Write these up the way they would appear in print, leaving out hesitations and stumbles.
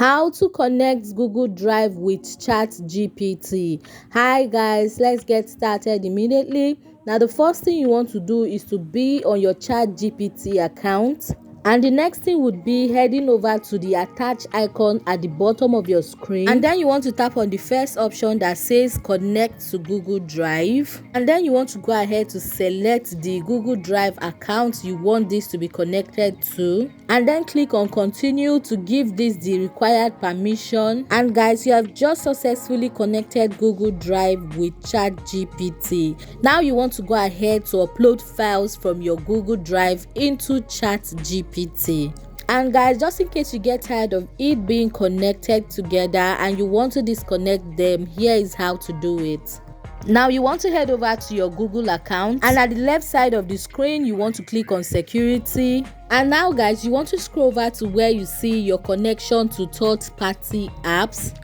How to connect Google Drive with ChatGPT. Hi guys, let's get started immediately. Now the first thing you want to do is to be on your ChatGPT account. And the next thing would be heading over to the attach icon at the bottom of your screen. And then you want to tap on the first option that says connect to Google Drive. And then you want to go ahead to select the Google Drive account you want this to be connected to. And then click on continue to give this the required permission. And guys, you have just successfully connected Google Drive with ChatGPT. Now you want to go ahead to upload files from your Google Drive into ChatGPT. And guys, just in case you get tired of it being connected together and you want to disconnect them, here is how to do it. Now you want to head over to your Google account, and at the left side of the screen you want to click on security. And now guys, you want to scroll over to where you see your connection to third-party apps.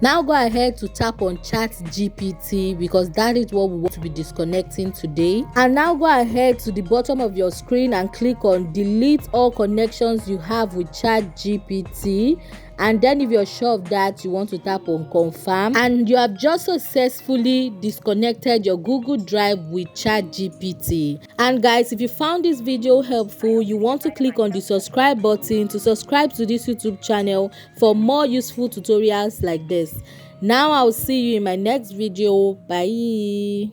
Now go ahead to tap on ChatGPT because that is what we want to be disconnecting today. And now go ahead to the bottom of your screen and click on delete all connections you have with ChatGPT. And then if you're sure of that, you want to tap on confirm. And you have just successfully disconnected your Google Drive with ChatGPT. And guys, if you found this video helpful, you want to click on the subscribe button to subscribe to this YouTube channel for more useful tutorials like this. Now I'll see you in my next video. Bye.